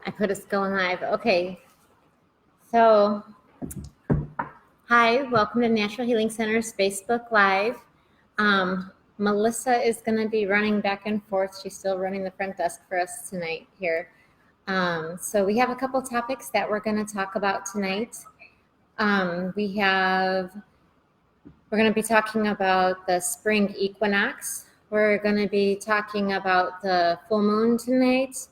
I put us going live. Okay. So, hi, welcome to Natural Healing Center's Facebook Live. Melissa is going to be running back and forth. She's still running the front desk for us tonight here. So we have a couple topics that we're going to talk about tonight. We're going to be talking about the spring equinox. We're going to be talking about the full moon tonight.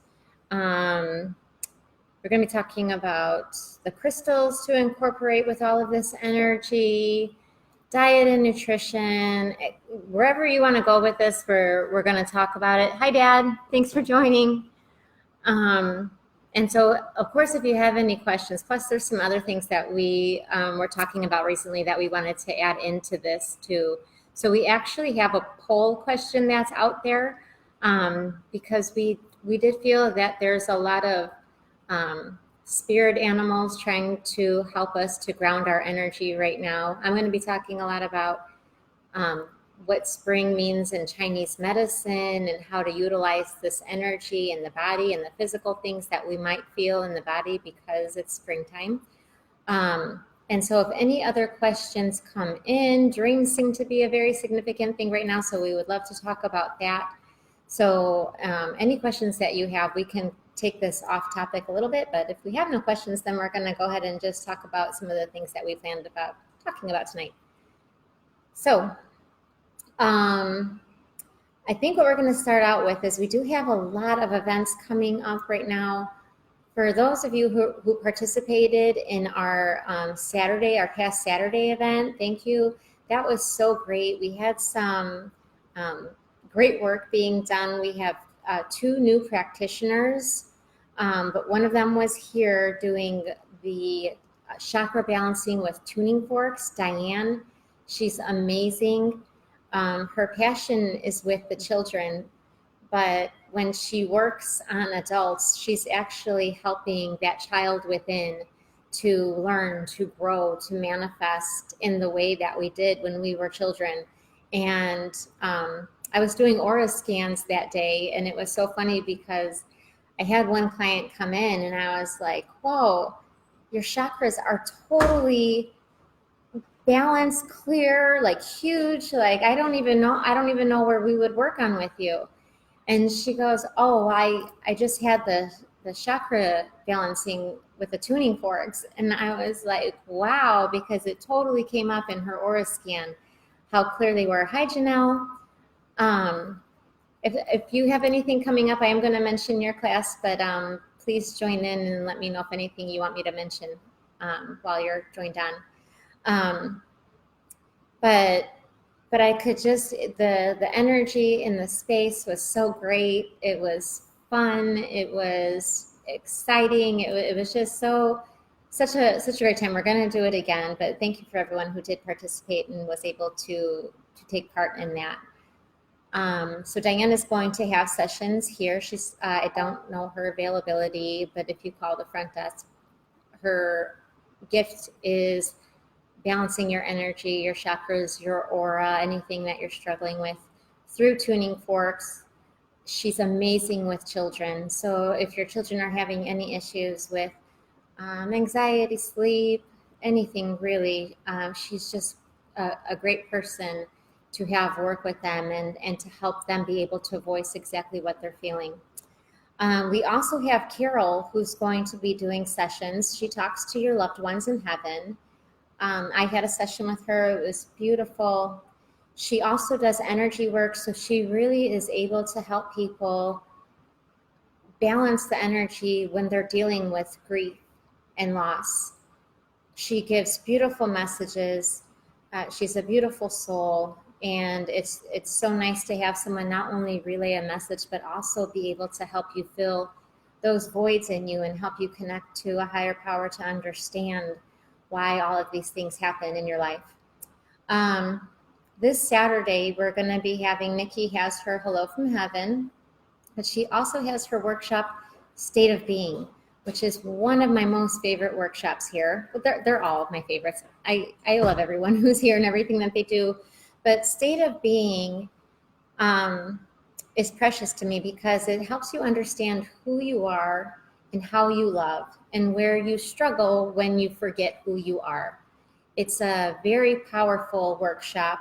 We're going to be talking about the crystals to incorporate with all of this energy, diet and nutrition. Wherever you want to go with this, we're going to talk about it. Hi, Dad. Thanks for joining. And so, of course, if you have any questions, plus there's some other things that we were talking about recently that we wanted to add into this too. So we actually have a poll question that's out there because we did feel that there's a lot of spirit animals trying to help us to ground our energy right now. I'm going to be talking a lot about what spring means in Chinese medicine and how to utilize this energy in the body and the physical things that we might feel in the body because it's springtime. And so if any other questions come in, dreams seem to be a very significant thing right now, so we would love to talk about that. So any questions that you have, we can take this off topic a little bit, but if we have no questions, then we're going to go ahead and just talk about some of the things that we planned about talking about tonight. So I think what we're going to start out with is we do have a lot of events coming up right now. For those of you who participated in our past Saturday event, thank you. That was so great. We had some great work being done. We have 2 new practitioners, but one of them was here doing the chakra balancing with tuning forks, Diane. She's amazing. Her passion is with the children, but when she works on adults, she's actually helping that child within to learn, to grow, to manifest in the way that we did when we were children. And I was doing aura scans that day, and it was so funny because I had one client come in and I was like, whoa, your chakras are totally balanced, clear, like huge. Like, I don't even know where we would work on with you. And she goes, oh, I just had the chakra balancing with the tuning forks. And I was like, wow, because it totally came up in her aura scan, how clear they were. Hi, Janelle. If you have anything coming up, I am going to mention your class, but please join in and let me know if anything you want me to mention while you're joined on. But I could just, the energy in the space was so great. It was fun. It was exciting. It was just such a great time. We're going to do it again, but thank you for everyone who did participate and was able to take part in that. So Diane is going to have sessions here. I don't know her availability, but if you call the front desk, her gift is balancing your energy, your chakras, your aura, anything that you're struggling with through tuning forks. She's amazing with children. So if your children are having any issues with anxiety, sleep, anything really, she's just a great person to have work with them and to help them be able to voice exactly what they're feeling. We also have Carol, who's going to be doing sessions. She talks to your loved ones in heaven. I had a session with her. It was beautiful. She also does energy work, so she really is able to help people balance the energy when they're dealing with grief and loss. She gives beautiful messages. She's a beautiful soul, and it's so nice to have someone not only relay a message, but also be able to help you fill those voids in you and help you connect to a higher power to understand why all of these things happen in your life. This Saturday, we're going to be having, Nikki has her Hello from Heaven, but she also has her workshop, State of Being, which is one of my most favorite workshops here. But they're all of my favorites. I love everyone who's here and everything that they do. But State of Being is precious to me because it helps you understand who you are and how you love and where you struggle when you forget who you are. It's a very powerful workshop.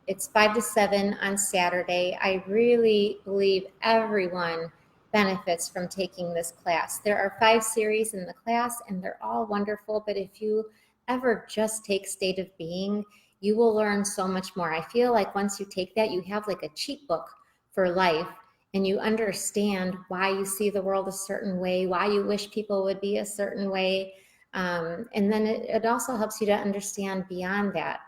It's 5 to 7 on Saturday. I really believe everyone benefits from taking this class. There are 5 series in the class and they're all wonderful, but if you ever just take State of Being, you will learn so much more. I feel like once you take that, you have like a cheat book for life, and you understand why you see the world a certain way, why you wish people would be a certain way. And then it also helps you to understand beyond that,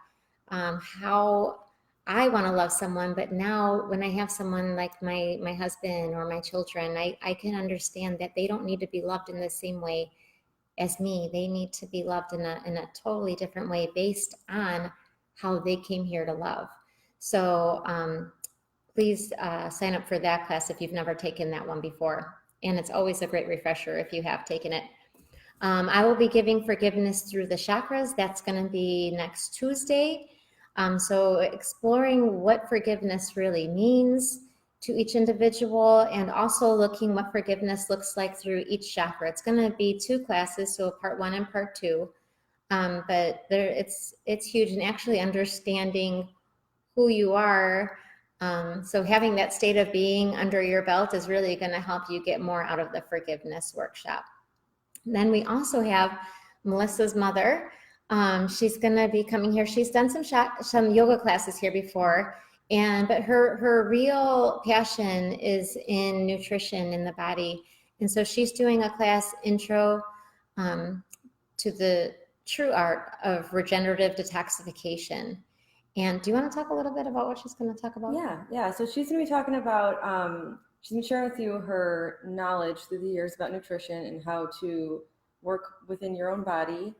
how I want to love someone, but now when I have someone like my husband or my children, I can understand that they don't need to be loved in the same way as me. They need to be loved in a totally different way based on how they came here to love. So please sign up for that class if you've never taken that one before. And it's always a great refresher if you have taken it. I will be giving forgiveness through the chakras. That's going to be next Tuesday. So exploring what forgiveness really means to each individual, and also looking what forgiveness looks like through each chakra. It's going to be 2 classes, so part 1 and part 2. But it's huge, and actually understanding who you are. So having that State of Being under your belt is really going to help you get more out of the forgiveness workshop. Then we also have Melissa's mother. She's going to be coming here. She's done some yoga classes here before, but her real passion is in nutrition in the body. And so she's doing a class, Intro to the True Art of Regenerative Detoxification. And do you want to talk a little bit about what she's going to talk about? Yeah. So she's going to be talking about, she's been sharing with you her knowledge through the years about nutrition and how to work within your own body.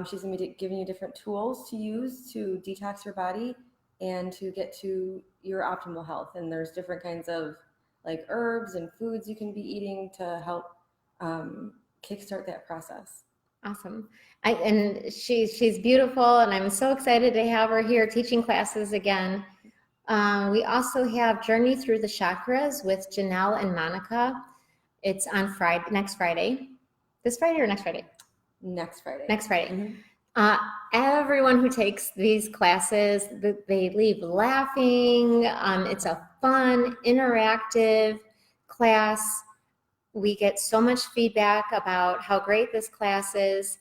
She's going to be giving you different tools to use to detox your body and to get to your optimal health. And there's different kinds of like herbs and foods you can be eating to help kickstart that process. Awesome. And she's beautiful, and I'm so excited to have her here teaching classes again. We also have Journey Through the Chakras with Janelle and Monica. It's on next Friday. This Friday or next Friday? Next Friday. Next Friday. Mm-hmm. Everyone who takes these classes, they leave laughing. It's a fun, interactive class. We get so much feedback about how great this class is.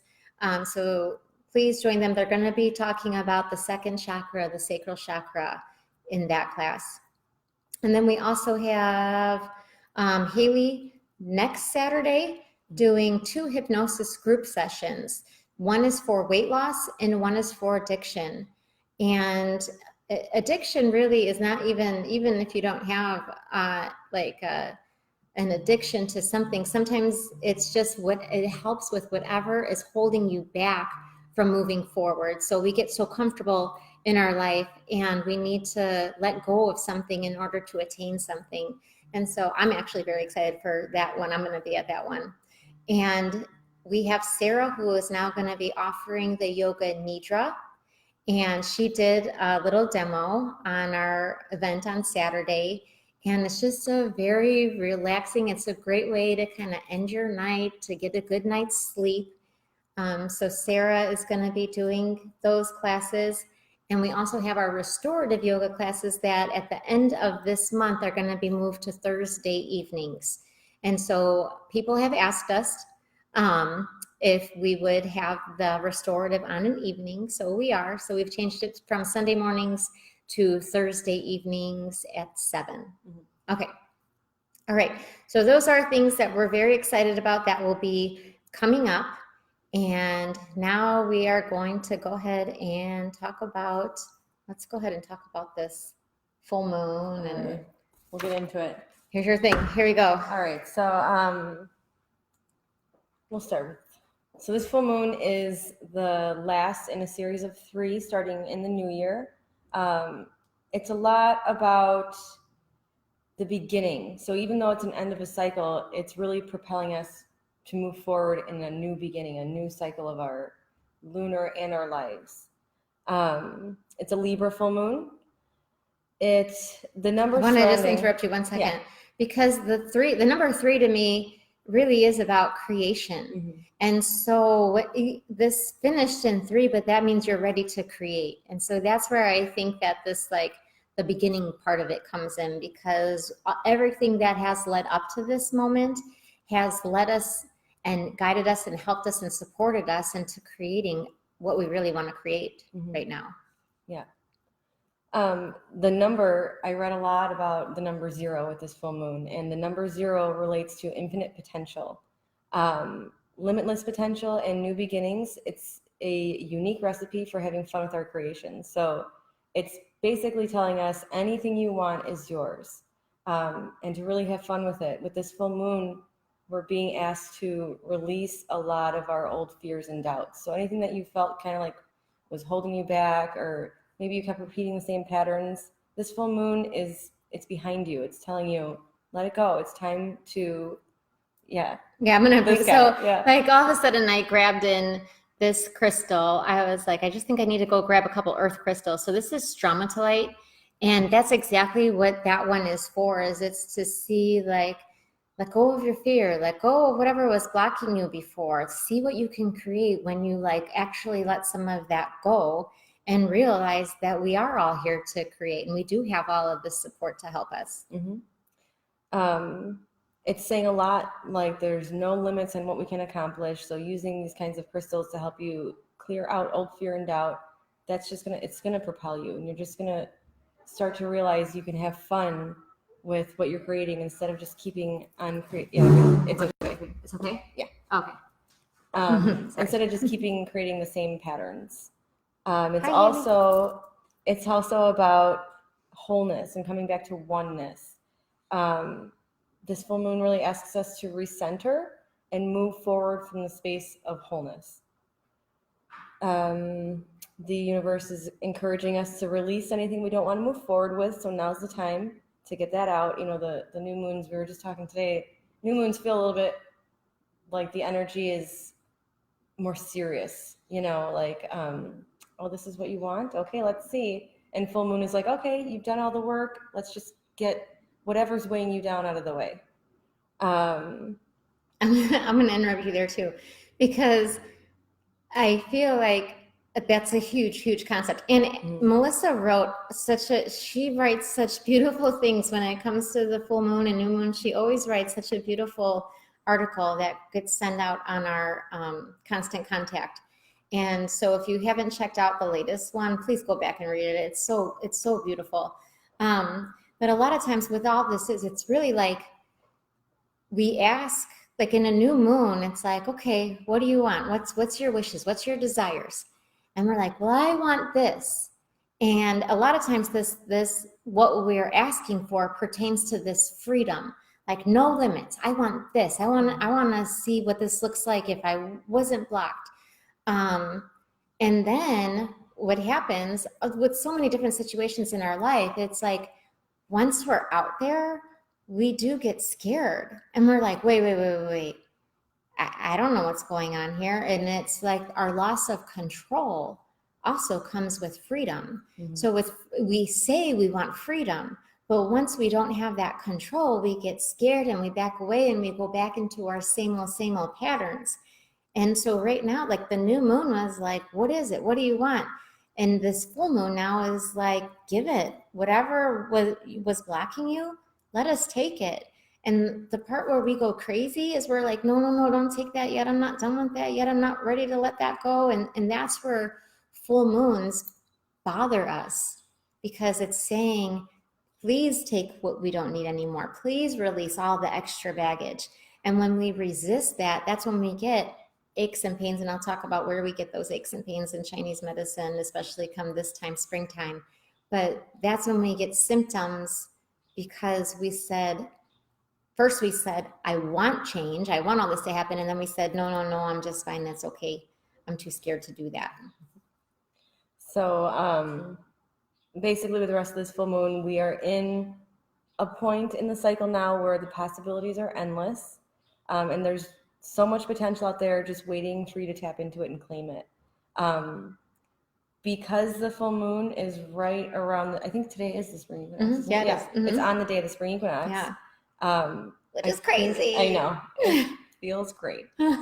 So please join them. They're going to be talking about the 2nd chakra, the sacral chakra, in that class. And then we also have Haley next Saturday doing 2 hypnosis group sessions. One is for weight loss and one is for addiction. And addiction really is not even if you don't have an addiction to something. Sometimes it's just it helps with whatever is holding you back from moving forward. So we get so comfortable in our life and we need to let go of something in order to attain something. And so I'm actually very excited for that one. I'm going to be at that one. And we have Sarah, who is now going to be offering the Yoga Nidra. And she did a little demo on our event on Saturday. And it's just a very relaxing, it's a great way to kind of end your night, to get a good night's sleep. So Sarah is going to be doing those classes. And we also have our restorative yoga classes that at the end of this month are going to be moved to Thursday evenings. And so people have asked us if we would have the restorative on an evening. So we are. So we've changed it from Sunday mornings to Thursday evenings at 7. Mm-hmm. Okay. All right. So those are things that we're very excited about that will be coming up. And now we are going to go ahead and let's go ahead and talk about this full moon, and we'll get into it. Here's your thing. Here we go. All right. So we'll start. So this full moon is the last in a series of 3 starting in the new year. It's a lot about the beginning. So even though it's an end of a cycle, it's really propelling us to move forward in a new beginning, a new cycle of our lunar and our lives. It's a Libra full moon. It's the number. I want to just interrupt you 1 second, because the number 3 to me really is about creation. Mm-hmm. And so this finished in 3, but that means you're ready to create. And so that's where I think that this, like, the beginning part of it comes in, because everything that has led up to this moment has led us and guided us and helped us and supported us into creating what we really want to create right now. Yeah. The number, I read a lot about the number 0 with this full moon, and the number 0 relates to infinite potential, limitless potential and new beginnings. It's a unique recipe for having fun with our creations. So it's basically telling us anything you want is yours, and to really have fun with it. With this full moon, we're being asked to release a lot of our old fears and doubts. So anything that you felt kind of like was holding you back, or maybe you kept repeating the same patterns, this full moon it's behind you. It's telling you, let it go. It's time to, yeah, I'm gonna be so, yeah. Like, all of a sudden I grabbed in this crystal. I was like, I just think I need to go grab a couple earth crystals. So this is stromatolite, and that's exactly what that one is for. Is it's to see, like, let go of your fear, let go of whatever was blocking you before. See what you can create when you, like, actually let some of that go and realize that we are all here to create, and we do have all of this support to help us. It's saying a lot, like, there's no limits on what we can accomplish. So using these kinds of crystals to help you clear out old fear and doubt, it's gonna propel you, and you're just gonna start to realize you can have fun with what you're creating instead of just keeping on creating. Yeah, it's okay. It's okay? Yeah. Okay. Instead of just keeping creating the same patterns. It's Hi, also about wholeness and coming back to oneness. This full moon really asks us to recenter and move forward from the space of wholeness. The universe is encouraging us to release anything we don't want to move forward with. So now's the time to get that out. You know, the new moons, we were just talking today, new moons feel a little bit like the energy is more serious, you know, like, oh, this is what you want? Okay, let's see. And full moon is like, okay, you've done all the work. Let's just get whatever's weighing you down out of the way. I'm going to interrupt you there too, because I feel like that's a huge, huge concept. And Melissa she writes such beautiful things when it comes to the full moon and new moon. She always writes such a beautiful article that gets sent out on our Constant Contact. And so if you haven't checked out the latest one, please go back and read it. It's so beautiful. But a lot of times with all this it's really like, we ask, like in a new moon, it's like, okay, what do you want? What's your wishes? What's your desires? And we're like, well, I want this. And a lot of times this what we're asking for pertains to this freedom, like no limits. I want this. I want to see what this looks like if I wasn't blocked. And then what happens with so many different situations in our life, it's like, once we're out there, we do get scared, and we're like, wait. I don't know what's going on here. And it's like our loss of control also comes with freedom. So we say we want freedom, but once we don't have that control, we get scared and we back away and we go back into our same old patterns. And so right now, like, the new moon was like, what is it? What do you want? And this full moon now is like, give it. Whatever was blocking you, let us take it. And the part where we go crazy is we're like, no, don't take that yet. I'm not done with that yet. I'm not ready to let that go. And that's where full moons bother us, because it's saying, please take what we don't need anymore. Please release all the extra baggage. And when we resist that, that's when we get aches and pains. And I'll talk about where we get those aches and pains in Chinese medicine, especially come this time, springtime. But that's when we get symptoms, because first we said, I want change. I want all this to happen. And then we said, no, I'm just fine. That's okay. I'm too scared to do that. So basically with the rest of this full moon, we are in a point in the cycle now where the possibilities are endless. And there's so much potential out there just waiting for you to tap into it and claim it. Because the full moon is right around, I think today is the spring equinox. Yeah, it is. It's on the day of the spring equinox. Yeah. which is crazy. I know. It feels great. But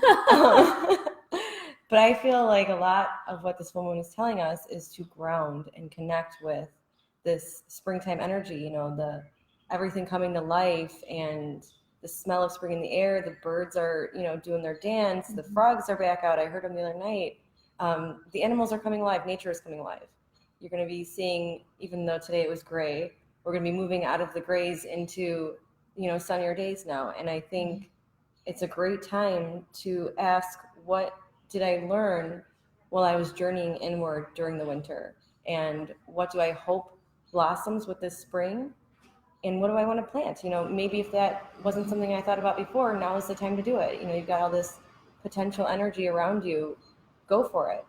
I feel like a lot of what this full moon is telling us is to ground and connect with this springtime energy, the everything coming to life and the smell of spring in the air. The birds are, doing their dance. The frogs are back out. I heard them the other night. The animals are coming alive. Nature is coming alive. You're going to be seeing, even though today it was gray, we're going to be moving out of the grays into, sunnier days now. And I think it's a great time to ask, what did I learn while I was journeying inward during the winter? And what do I hope blossoms with this spring? And what do I want to plant? Maybe if that wasn't something I thought about before, now is the time to do it. You've got all this potential energy around you. Go for it.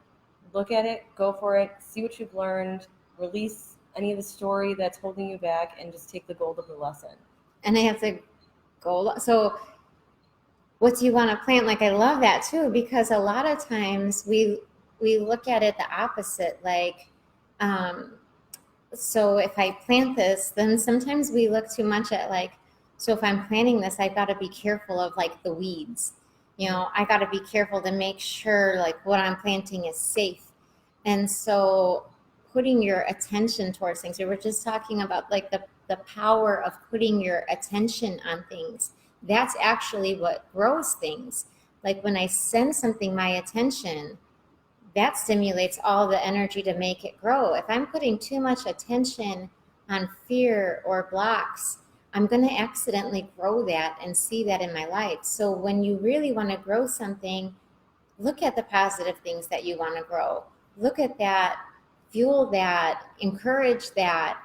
Look at it, go for it, see what you've learned, release any of the story that's holding you back, and just take the gold of the lesson. And I have to go. So what do you want to plant? Like, I love that too, because a lot of times we look at it the opposite. Like, so if I plant this, then sometimes we look too much at like, so if I'm planting this, I've got to be careful of like the weeds. I got to be careful to make sure like what I'm planting is safe. And so putting your attention towards things, we were just talking about like the power of putting your attention on things. That's actually what grows things. Like when I send something my attention, that stimulates all the energy to make it grow. If I'm putting too much attention on fear or blocks, I'm going to accidentally grow that and see that in my life. So when you really want to grow something, look at the positive things that you want to grow. Look at that, fuel that, encourage that.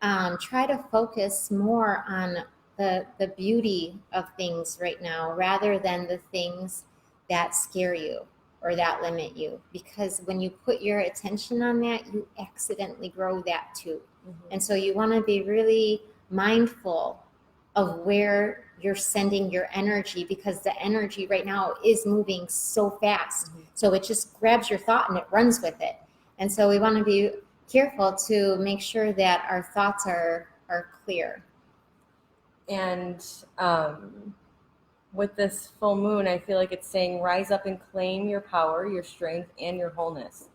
Try to focus more on the beauty of things right now rather than the things that scare you or that limit you. Because when you put your attention on that, you accidentally grow that too. And so you want to be really mindful of where you're sending your energy, because the energy right now is moving so fast. So it just grabs your thought and it runs with it. And so we want to be careful to make sure that our thoughts are clear. And with this full moon, I feel like it's saying rise up and claim your power, your strength, and your wholeness.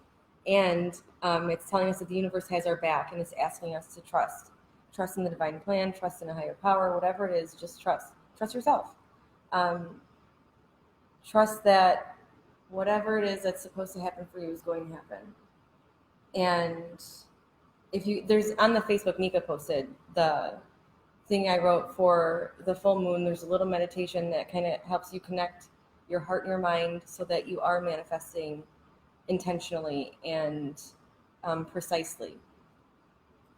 And it's telling us that the universe has our back, and it's asking us to trust in the divine plan, trust in a higher power, whatever it is. Just trust yourself. Trust that whatever it is that's supposed to happen for you is going to happen. And there's on the Facebook, Nika posted the thing I wrote for the full moon. There's a little meditation that kind of helps you connect your heart and your mind so that you are manifesting intentionally and precisely.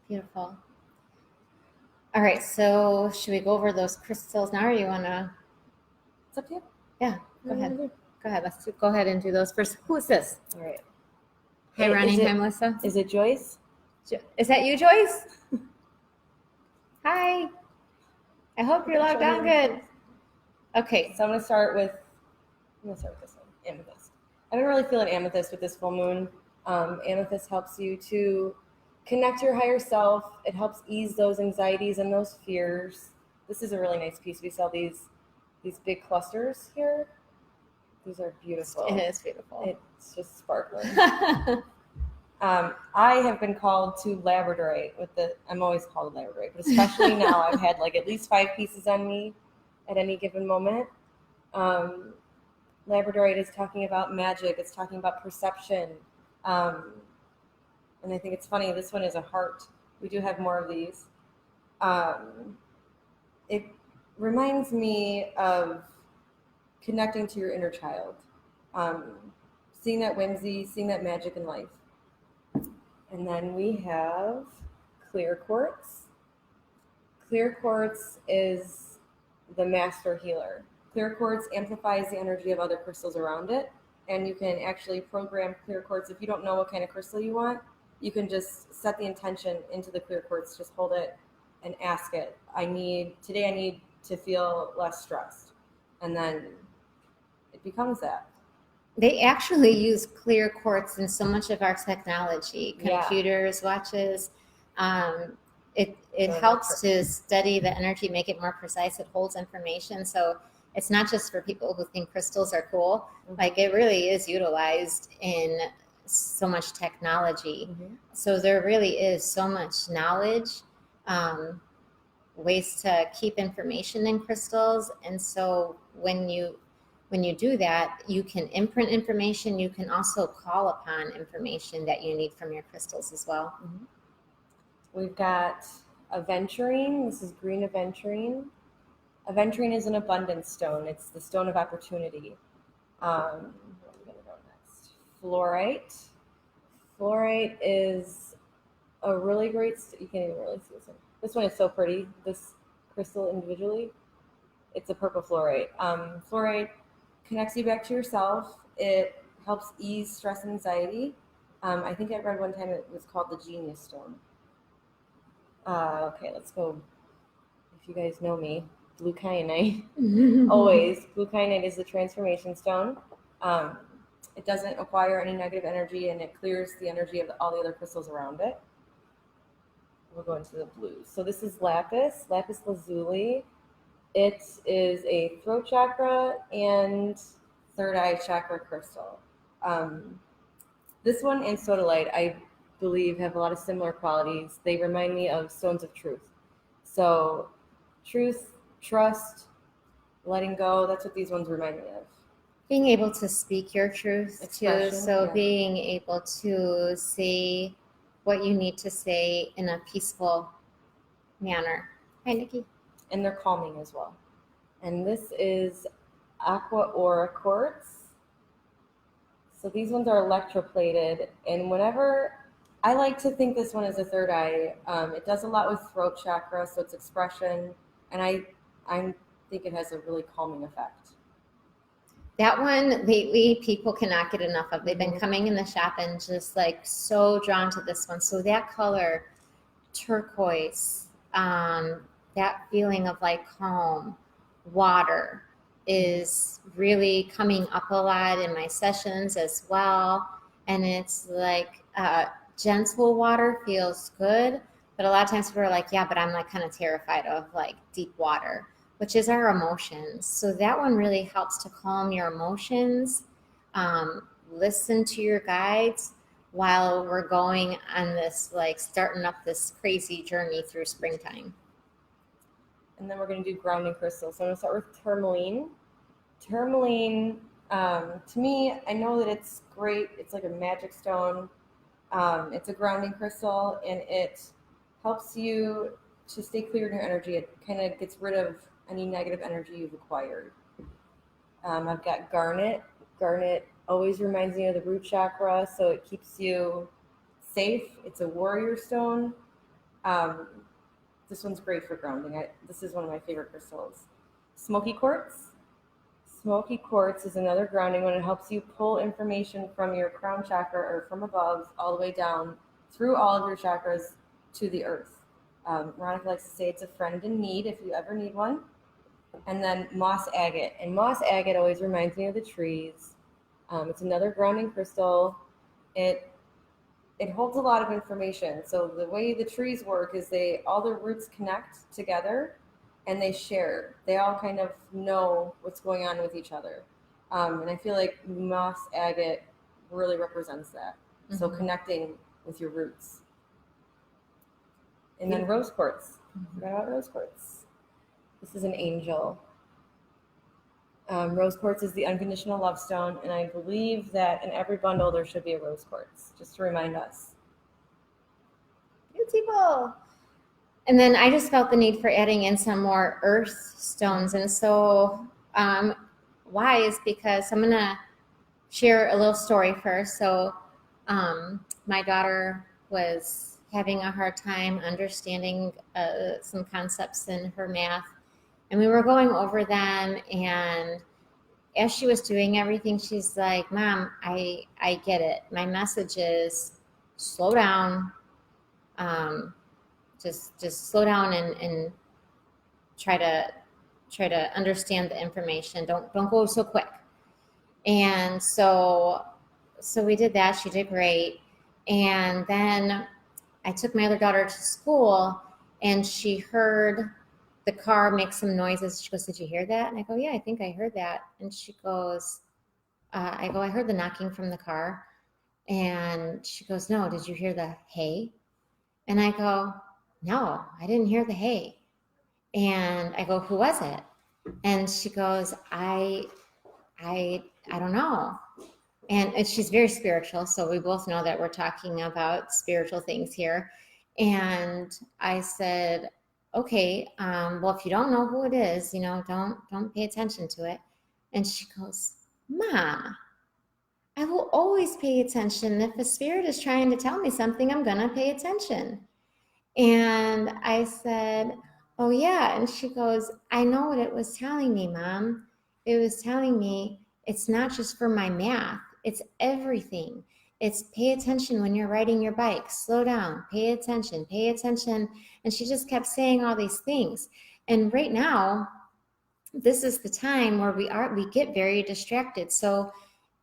Beautiful. All right, so should we go over those crystals now, or you want to? It's up to you. Yeah, go ahead. Go ahead. Let's go ahead and do those first. Who is this? All right. Hi, Ronnie. Hi, Melissa. Is it Joyce? Is that you, Joyce? Hi. I hope you're logged on good. Okay. So I'm going to start with this one, amethyst. I've been really feeling amethyst with this full moon. Amethyst helps you to connect to your higher self. It helps ease those anxieties and those fears. This is a really nice piece. We sell these big clusters here. These are beautiful. It is beautiful. It's just sparkling. I have been called to labradorite I'm always called labradorite, but especially now I've had like at least 5 pieces on me at any given moment. Labradorite is talking about magic. It's talking about perception. And I think it's funny, this one is a heart. We do have more of these. It reminds me of connecting to your inner child, seeing that whimsy, seeing that magic in life. And then we have clear quartz. Clear quartz is the master healer. Clear quartz amplifies the energy of other crystals around it, and you can actually program clear quartz. If you don't know what kind of crystal you want, you can just set the intention into the clear quartz, just hold it and ask it. Today I need to feel less stressed. And then it becomes that. They actually use clear quartz in so much of our technology, computers, watches. it So helps to study the energy, make it more precise. It holds information, so it's not just for people who think crystals are cool. Like it really is utilized in so much technology. So there really is so much knowledge, um, ways to keep information in crystals, and so when you do that, you can imprint information. You can also call upon information that you need from your crystals as well. We've got aventurine. This is green aventurine. Aventurine is an abundance stone. It's the stone of opportunity. Where are we going to go next? Fluorite. Fluorite is a really great, you can't even really see this one. This one is so pretty. This crystal individually, it's a purple fluorite. Fluorite connects you back to yourself. It helps ease stress and anxiety. I think I read one time it was called the genius stone. Okay, let's go. If you guys know me, blue kyanite. Always, blue kyanite is the transformation stone. It doesn't acquire any negative energy, and it clears the energy of all the other crystals around it. We'll go into the blues. So this is lapis lazuli. It is a throat chakra and third eye chakra crystal. This one and sodalite, I believe, have a lot of similar qualities. They remind me of stones of truth. So truth, trust, letting go, that's what these ones remind me of. Being able to speak your truth too. So being able to say what you need to say in a peaceful manner. Hi, Nikki. And they're calming as well. And this is aqua aura quartz. So these ones are electroplated, and whenever I like to think this one is a third eye, it does a lot with throat chakra, so it's expression, and I think it has a really calming effect. That one lately, people cannot get enough of. They've been coming in the shop and just like so drawn to this one. So that color, turquoise, that feeling of like calm, water is really coming up a lot in my sessions as well. And it's like gentle water feels good, but a lot of times people are like, yeah, but I'm like kind of terrified of like deep water, which is our emotions. So that one really helps to calm your emotions. Listen to your guides while we're going on this, like starting up this crazy journey through springtime. And then we're going to do grounding crystals. So I'm going to start with tourmaline. Tourmaline, to me, I know that it's great. It's like a magic stone. It's a grounding crystal, and it helps you to stay clear in your energy. It kind of gets rid of any negative energy you've acquired. I've got garnet. Garnet always reminds me of the root chakra, so it keeps you safe. It's a warrior stone. This one's great for grounding. This is one of my favorite crystals. Smoky quartz. Smoky quartz is another grounding one. It helps you pull information from your crown chakra or from above all the way down through all of your chakras to the earth. Veronica likes to say it's a friend in need if you ever need one. And then moss agate. And moss agate always reminds me of the trees. It's another grounding crystal. It holds a lot of information. So the way the trees work is all their roots connect together and they share. They all kind of know what's going on with each other. And I feel like moss agate really represents that. Mm-hmm. So connecting with your roots. And then rose quartz. Forgot about rose quartz. This is an angel. Rose quartz is the unconditional love stone, and I believe that in every bundle there should be a rose quartz, just to remind us. Beautiful. And then I just felt the need for adding in some more earth stones. And so why is because I'm going to share a little story first. So my daughter was having a hard time understanding some concepts in her math. And we were going over them, and as she was doing everything, she's like, Mom, I get it. My message is slow down. Just slow down and try to understand the information. Don't go so quick. And so we did that. She did great. And then I took my other daughter to school, and she heard the car make some noises. She goes, "Did you hear that?" And I go, "Yeah, I think I heard that." And she goes, I go, "I heard the knocking from the car." And she goes, "No, did you hear the hay?" And I go, "No, I didn't hear the hay." And I go, "Who was it?" And she goes, I don't know. And she's very spiritual, so we both know that we're talking about spiritual things here. And I said, "Okay, well, if you don't know who it is, don't pay attention to it." And she goes, "Mom, I will always pay attention. If a spirit is trying to tell me something, I'm gonna pay attention." And I said, "Oh, yeah." And she goes, "I know what it was telling me, Mom. It was telling me it's not just for my math, it's everything. It's pay attention when you're riding your bike, slow down, pay attention, pay attention." And she just kept saying all these things. And right now, this is the time where we get very distracted. So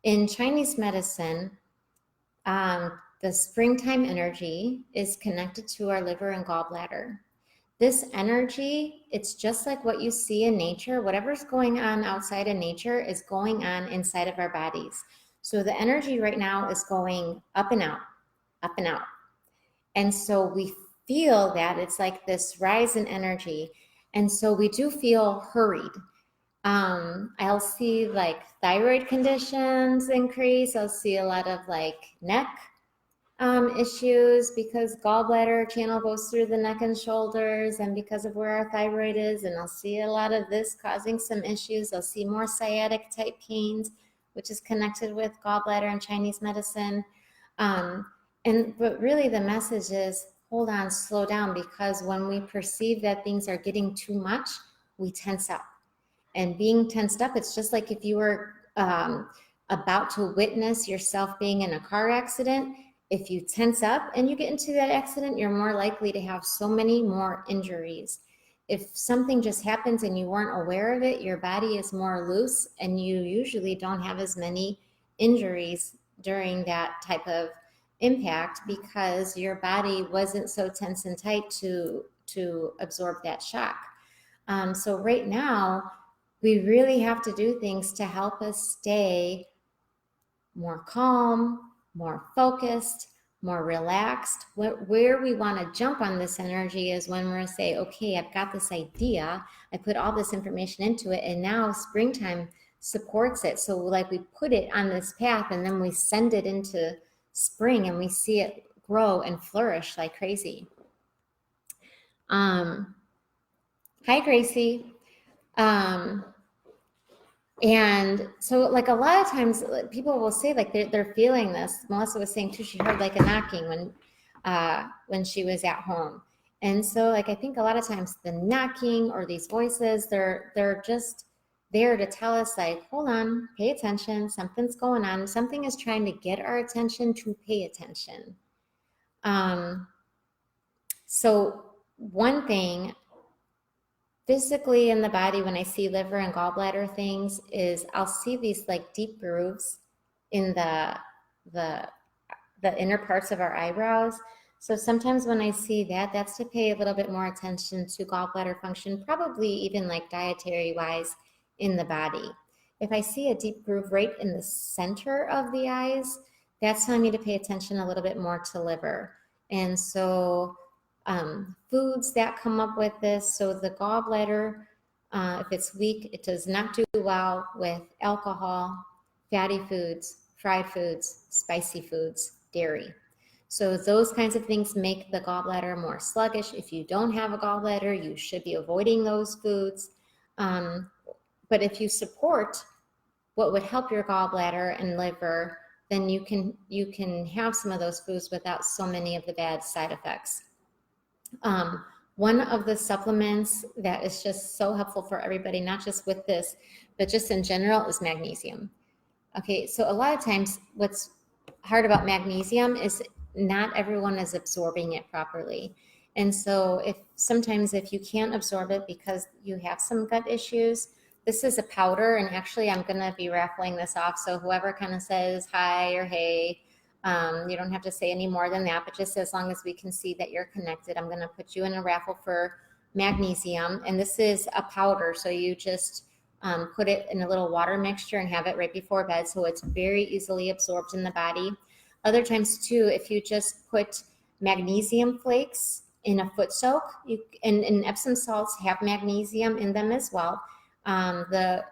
in Chinese medicine, the springtime energy is connected to our liver and gallbladder. This energy, it's just like what you see in nature. Whatever's going on outside of nature is going on inside of our bodies. So the energy right now is going up and out, up and out. And so we feel that it's like this rise in energy. And so we do feel hurried. I'll see like thyroid conditions increase. I'll see a lot of like neck issues because gallbladder channel goes through the neck and shoulders, and because of where our thyroid is. And I'll see a lot of this causing some issues. I'll see more sciatic type pains, which is connected with gallbladder and Chinese medicine. But really the message is hold on, slow down, because when we perceive that things are getting too much, we tense up. And being tensed up, it's just like if you were about to witness yourself being in a car accident. If you tense up and you get into that accident, you're more likely to have so many more injuries. If something just happens and you weren't aware of it, your body is more loose and you usually don't have as many injuries during that type of impact because your body wasn't so tense and tight to absorb that shock. So right now, we really have to do things to help us stay more calm, more focused, more relaxed. Where we want to jump on this energy is when we're say, okay, I've got this idea, I put all this information into it, and now springtime supports it. So like we put it on this path and then we send it into spring and we see it grow and flourish like crazy. Hi, Gracie. And so like a lot of times people will say like they're feeling this. Melissa was saying too, she heard like a knocking when she was at home. And so like I think a lot of times the knocking or these voices, they're just there to tell us like, hold on, pay attention, something's going on. Something is trying to get our attention to pay attention. So one thing physically in the body, when I see liver and gallbladder things, is I'll see these like deep grooves in the inner parts of our eyebrows. So sometimes when I see that, that's to pay a little bit more attention to gallbladder function, probably even like dietary wise in the body. If I see a deep groove right in the center of the eyes, that's telling me to pay attention a little bit more to liver. And so foods that come up with this. So the gallbladder, if it's weak, it does not do well with alcohol, fatty foods, fried foods, spicy foods, dairy. So those kinds of things make the gallbladder more sluggish. If you don't have a gallbladder, you should be avoiding those foods. But if you support what would help your gallbladder and liver, then you can have some of those foods without so many of the bad side effects. One of the supplements that is just so helpful for everybody, not just with this, but just in general, is magnesium. Okay, so a lot of times what's hard about magnesium is not everyone is absorbing it properly. And so sometimes if you can't absorb it because you have some gut issues, this is a powder, and actually I'm going to be raffling this off. So whoever kind of says hi or hey, You don't have to say any more than that, but just as long as we can see that you're connected, I'm going to put you in a raffle for magnesium. And this is a powder, so you just put it in a little water mixture and have it right before bed, so it's very easily absorbed in the body. Other times too, if you just put magnesium flakes in a foot soak, and Epsom salts have magnesium in them as well. The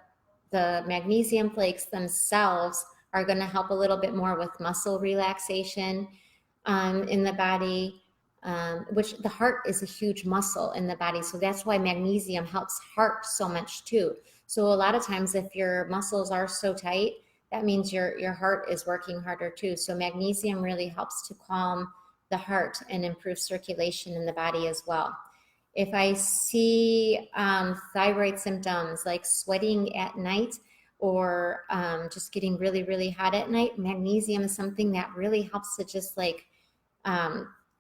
magnesium flakes themselves are going to help a little bit more with muscle relaxation in the body, which the heart is a huge muscle in the body. So that's why magnesium helps heart so much too. So a lot of times if your muscles are so tight, that means your heart is working harder too. So magnesium really helps to calm the heart and improve circulation in the body as well. If I see thyroid symptoms like sweating at night or just getting really, really hot at night, magnesium is something that really helps to just like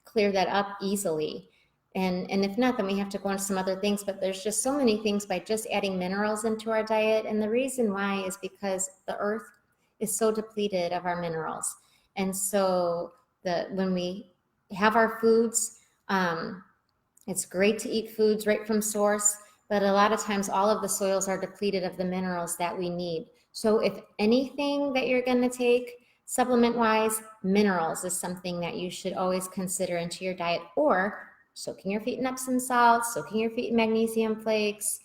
clear that up easily. And if not, then we have to go into some other things, but there's just so many things by just adding minerals into our diet. And the reason why is because the earth is so depleted of our minerals. And so when we have our foods, it's great to eat foods right from source, but a lot of times all of the soils are depleted of the minerals that we need. So if anything that you're going to take supplement wise, minerals is something that you should always consider into your diet, or soaking your feet in Epsom salts, soaking your feet in magnesium flakes,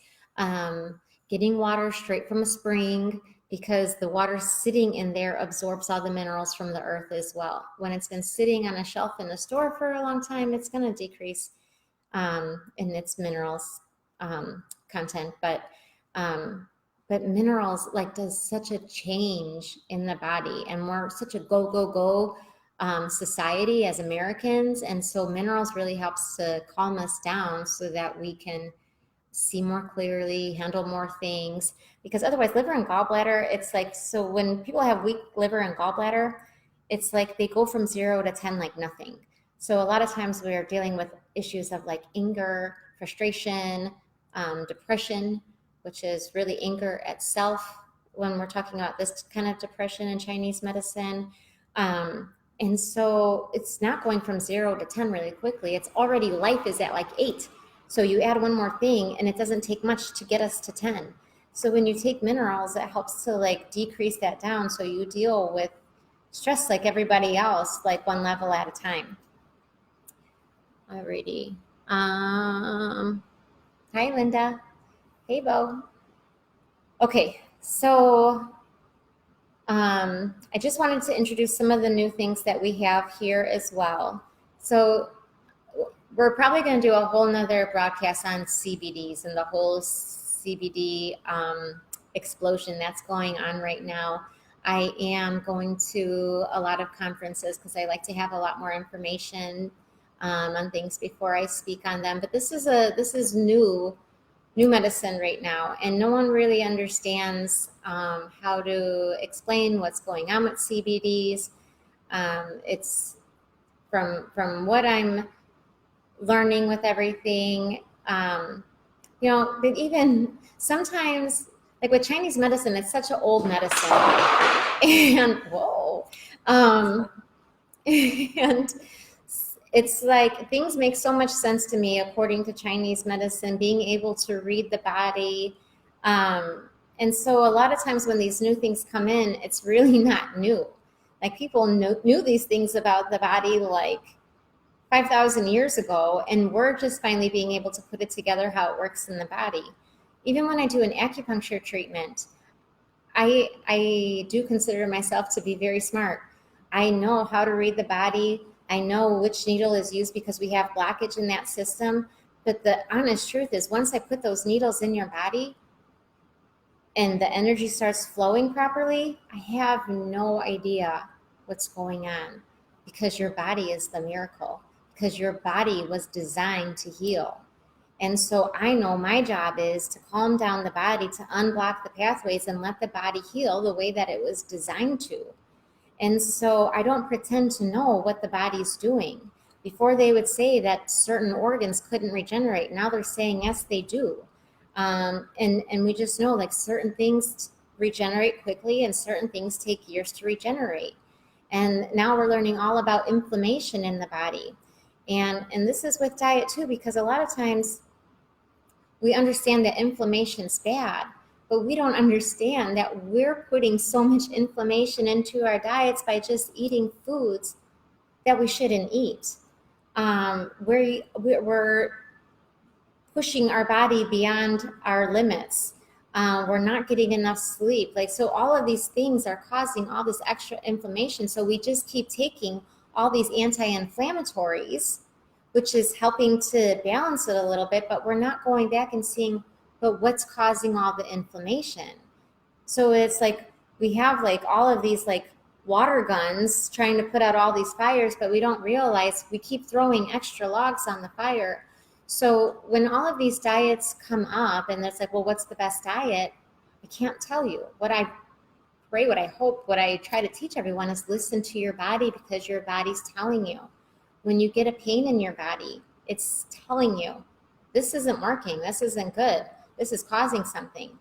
getting water straight from a spring, because the water sitting in there absorbs all the minerals from the earth as well. When it's been sitting on a shelf in the store for a long time, it's going to decrease in its minerals content, but minerals like does such a change in the body, and we're such a go society as Americans, and so minerals really helps to calm us down so that we can see more clearly, handle more things, because otherwise liver and gallbladder, it's like, so when people have weak liver and gallbladder, it's like they go from 0 to 10 like nothing. So a lot of times we are dealing with issues of like anger, frustration, depression, which is really anger at self when we're talking about this kind of depression in Chinese medicine. And so it's not going from 0 to 10 really quickly. It's already, life is at like 8. So you add one more thing and it doesn't take much to get us to 10. So when you take minerals, it helps to like decrease that down, so you deal with stress like everybody else, like one level at a time. Alrighty. Hi, Linda. Hey, Bo. Okay, so I just wanted to introduce some of the new things that we have here as well. So we're probably going to do a whole nother broadcast on CBDs and the whole CBD explosion that's going on right now. I am going to a lot of conferences because I like to have a lot more information on things before I speak on them. But this is new medicine right now, and no one really understands how to explain what's going on with CBDs. It's from what I'm learning with everything, but even sometimes, like with Chinese medicine, it's such an old medicine, and and it's like things make so much sense to me according to Chinese medicine, being able to read the body. And so a lot of times when these new things come in, it's really not new. Like people knew these things about the body like 5,000 years ago, and we're just finally being able to put it together how it works in the body. Even when I do an acupuncture treatment, I do consider myself to be very smart. I know how to read the body. I know which needle is used because we have blockage in that system. But the honest truth is, once I put those needles in your body and the energy starts flowing properly, I have no idea what's going on, because your body is the miracle, because your body was designed to heal. And so I know my job is to calm down the body, to unblock the pathways and let the body heal the way that it was designed to. And so I don't pretend to know what the body's doing. Before they would say that certain organs couldn't regenerate. Now they're saying, yes, they do. And we just know like certain things regenerate quickly and certain things take years to regenerate. And now we're learning all about inflammation in the body. And this is with diet too, because a lot of times we understand that inflammation's bad, but we don't understand that we're putting so much inflammation into our diets by just eating foods that we shouldn't eat. We're pushing our body beyond our limits. We're not getting enough sleep. Like, so all of these things are causing all this extra inflammation. So we just keep taking all these anti-inflammatories, which is helping to balance it a little bit, but we're not going back and seeing, but what's causing all the inflammation? So it's like we have like all of these like water guns trying to put out all these fires, but we don't realize we keep throwing extra logs on the fire. So when all of these diets come up and it's like, well, what's the best diet? I can't tell you. What I pray, what I hope, what I try to teach everyone is listen to your body, because your body's telling you. When you get a pain in your body, it's telling you, this isn't working, this isn't good, this is causing something.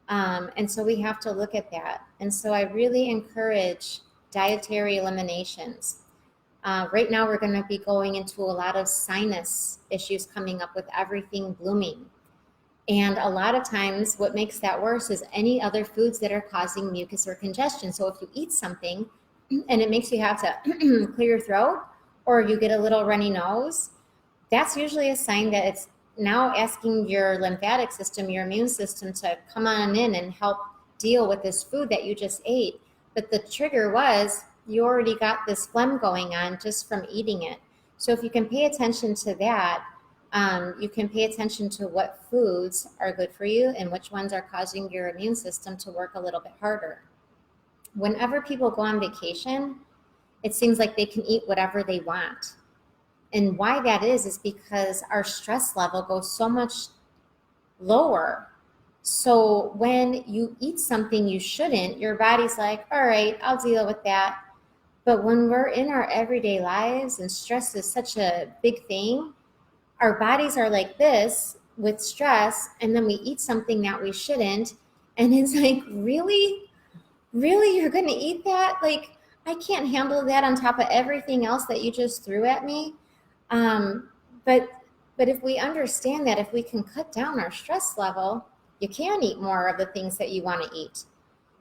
And so we have to look at that. And so I really encourage dietary eliminations. Right now, we're going to be going into a lot of sinus issues coming up with everything blooming. And a lot of times what makes that worse is any other foods that are causing mucus or congestion. So if you eat something and it makes you have to clear your throat, or you get a little runny nose, that's usually a sign that it's now asking your lymphatic system, your immune system, to come on in and help deal with this food that you just ate. But the trigger was you already got this phlegm going on just from eating it. So if you can pay attention to that, you can pay attention to what foods are good for you and which ones are causing your immune system to work a little bit harder. Whenever people go on vacation, it seems like they can eat whatever they want. And why that is because our stress level goes so much lower. So when you eat something you shouldn't, your body's like, all right, I'll deal with that. But when we're in our everyday lives and stress is such a big thing, our bodies are like this with stress, and then we eat something that we shouldn't. And it's like, really? Really? You're going to eat that? Like, I can't handle that on top of everything else that you just threw at me. But if we understand that, if we can cut down our stress level, you can eat more of the things that you want to eat.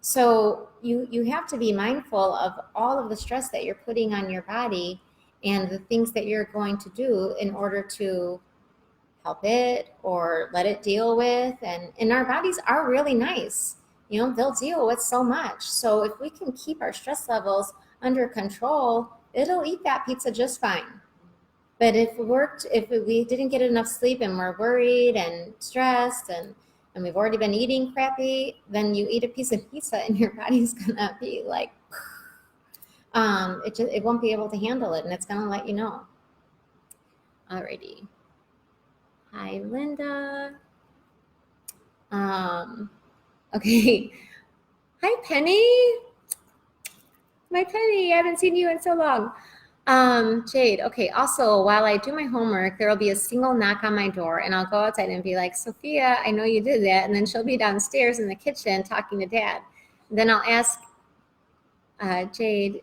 So you have to be mindful of all of the stress that you're putting on your body and the things that you're going to do in order to help it or let it deal with. And our bodies are really nice. You know, they'll deal with so much. So if we can keep our stress levels under control, it'll eat that pizza just fine. But if we didn't get enough sleep and we're worried and stressed and we've already been eating crappy, then you eat a piece of pizza and your body's gonna be like, it won't be able to handle it, and it's gonna let you know. Alrighty. Hi, Linda. Okay. Hi, Penny. My Penny, I haven't seen you in so long. Jade, okay, also, while I do my homework, there will be a single knock on my door, and I'll go outside and be like, Sophia, I know you did that, and then she'll be downstairs in the kitchen talking to Dad. And then I'll ask Jade,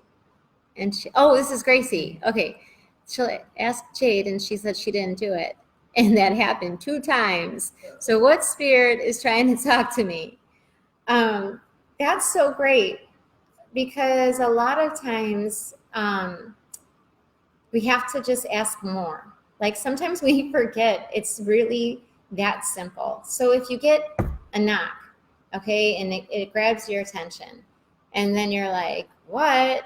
and this is Gracie. Okay, she'll ask Jade, and she said she didn't do it, and that happened 2 times. So what spirit is trying to talk to me? That's so great, because a lot of times, we have to just ask more. Like sometimes we forget it's really that simple. So if you get a knock, okay, and it grabs your attention, and then you're like, what?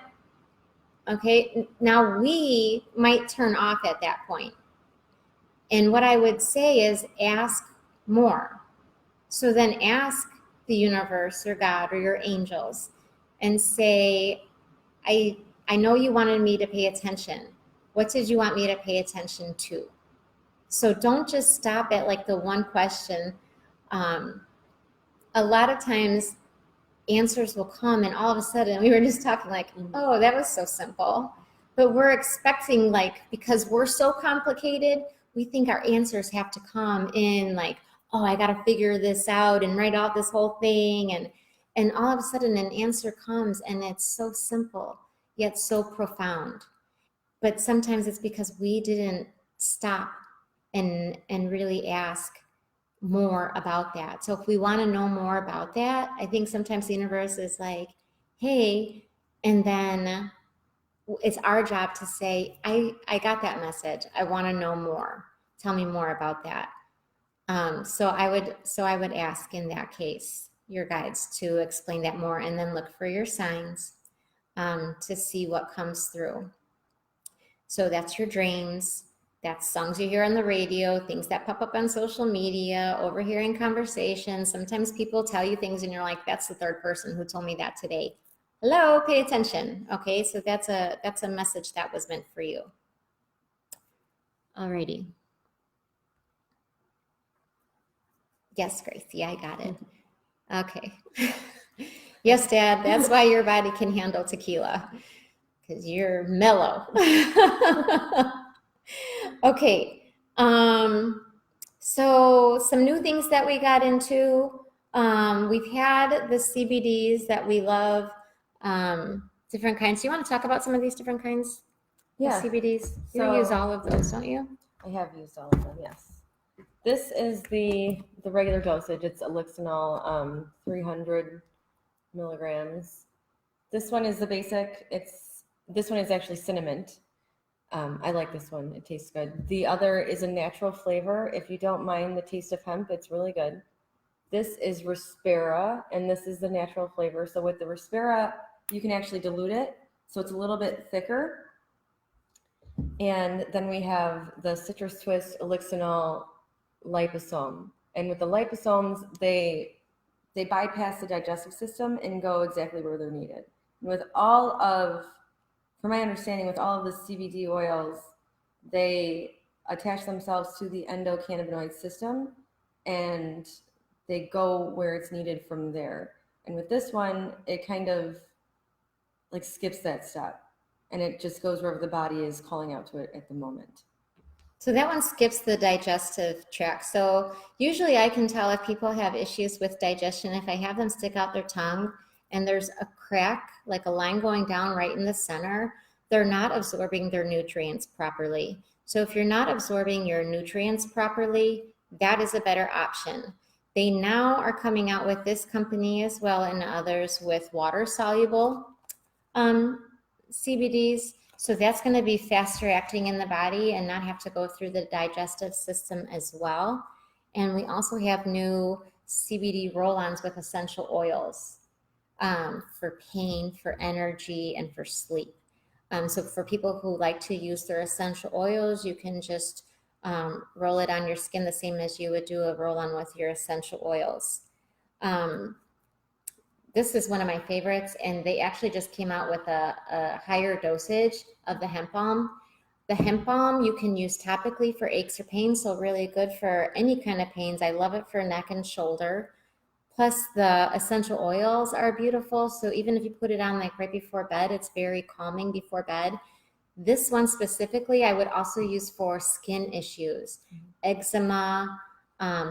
Okay, now we might turn off at that point. And what I would say is ask more. So then ask the universe or God or your angels and say, I know you wanted me to pay attention. What did you want me to pay attention to? So don't just stop at like the one question. A lot of times answers will come and all of a sudden we were just talking like, oh, that was so simple. But we're expecting, like, because we're so complicated, we think our answers have to come in like, oh, I got to figure this out and write out this whole thing. And all of a sudden an answer comes and it's so simple. yet so profound. But sometimes it's because we didn't stop and really ask more about that. So if we want to know more about that, I think sometimes the universe is like, hey, and then it's our job to say, I got that message. I want to know more. Tell me more about that. So I would ask in that case your guides to explain that more, and then look for your signs to see what comes through. So that's your dreams. That's songs you hear on the radio, things that pop up on social media, overhearing conversations. Sometimes people tell you things and you're like, that's the third person who told me that today. Hello, pay attention. Okay, so that's a message that was meant for you. Alrighty. Yes, Gracie, I got it. Okay. Yes, Dad, that's why your body can handle tequila, because you're mellow. Okay. So some new things that we got into. We've had the CBDs that we love, different kinds. Do you want to talk about some of these different kinds Yeah. of CBDs? You use all of those, don't you? I have used all of them, yes. This is the regular dosage. It's Elixinol, 300 milligrams. This one is the basic. This one is actually cinnamon. I like this one. It tastes good. The other is a natural flavor. If you don't mind the taste of hemp, it's really good. This is Respira, and this is the natural flavor. So with the Respira, you can actually dilute it, so it's a little bit thicker. And then we have the Citrus Twist Elixinol liposome. And with the liposomes, they bypass the digestive system and go exactly where they're needed. And with all of, from my understanding, with all of the CBD oils, they attach themselves to the endocannabinoid system and they go where it's needed from there. And with this one, it kind of like skips that step and it just goes wherever the body is calling out to it at the moment. So that one skips the digestive tract. So usually I can tell if people have issues with digestion if I have them stick out their tongue and there's a crack, like a line going down right in the center, they're not absorbing their nutrients properly. So if you're not absorbing your nutrients properly, that is a better option. They now are coming out with this company as well and others with water soluble CBDs. So that's going to be faster acting in the body and not have to go through the digestive system as well. And we also have new CBD roll-ons with essential oils for pain, for energy, and for sleep. So for people who like to use their essential oils, you can just roll it on your skin the same as you would do a roll-on with your essential oils. This is one of my favorites, and they actually just came out with a higher dosage of the hemp balm. The hemp balm you can use topically for aches or pains, so really good for any kind of pains. I love it for neck and shoulder. Plus the essential oils are beautiful, so even if you put it on like right before bed, it's very calming before bed. This one specifically, I would also use for skin issues, eczema,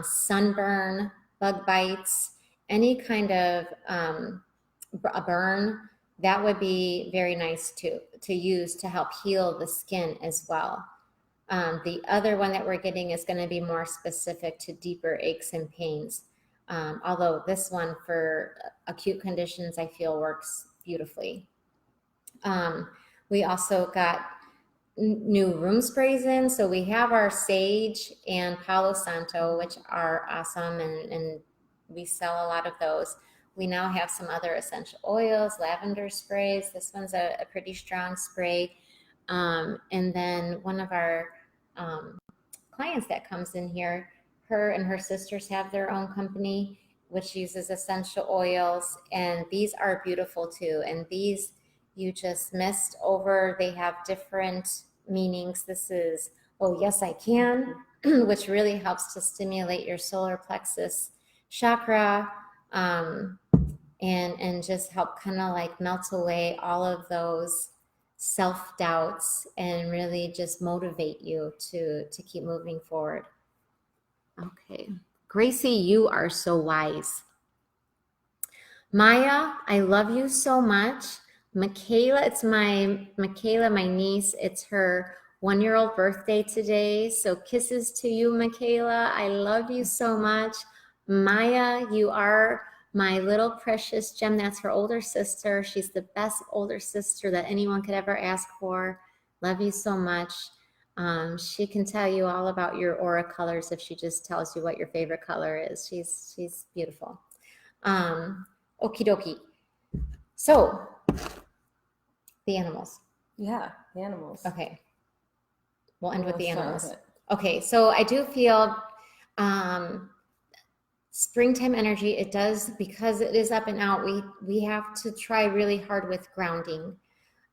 sunburn, bug bites, any kind of a burn. That would be very nice to use to help heal the skin as well. The other one that we're getting is going to be more specific to deeper aches and pains. Although this one for acute conditions, I feel works beautifully. We also got new room sprays in. So we have our Sage and Palo Santo, which are awesome, and we sell a lot of those. We now have some other essential oils, lavender sprays. This one's a pretty strong spray. And then one of our clients that comes in here, her and her sisters have their own company, which uses essential oils. And these are beautiful too. And these you just missed over. They have different meanings. This is, oh, yes, I can, which really helps to stimulate your solar plexus chakra, and just help kind of like melt away all of those self-doubts and really just motivate you to keep moving forward. Okay. Gracie, you are so wise. Maya, I love you so much. Michaela, it's my Michaela, my niece. It's her 1-year-old birthday today. So kisses to you, Michaela. I love you so much. Maya, you are my little precious gem. That's her older sister. She's the best older sister that anyone could ever ask for. Love you so much. She can tell you all about your aura colors if she just tells you what your favorite color is. She's beautiful. Okie dokie. So the animals. Yeah, the animals. Okay. We'll end with the Start animals. with it. Okay, so I do feel springtime energy, it does, because it is up and out, we have to try really hard with grounding.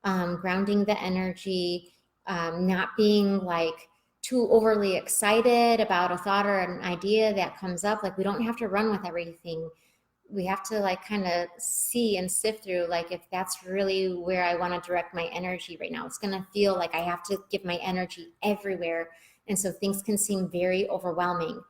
Grounding the energy, not being like too overly excited about a thought or an idea that comes up. Like we don't have to run with everything. We have to like kind of see and sift through, like if that's really where I want to direct my energy right now. It's going to feel like I have to give my energy everywhere, and so things can seem very overwhelming.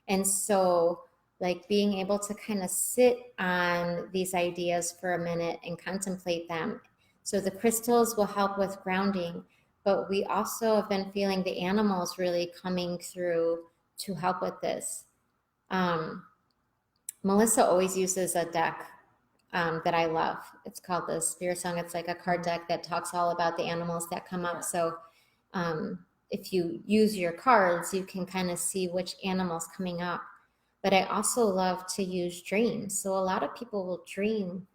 And so like being able to kind of sit on these ideas for a minute and contemplate them. So the crystals will help with grounding, but we also have been feeling the animals really coming through to help with this. Melissa always uses a deck that I love. It's called the Spirit Song. It's like a card deck that talks all about the animals that come up. So if you use your cards, you can kind of see which animal's coming up. But I also love to use dreams. So a lot of people will dream.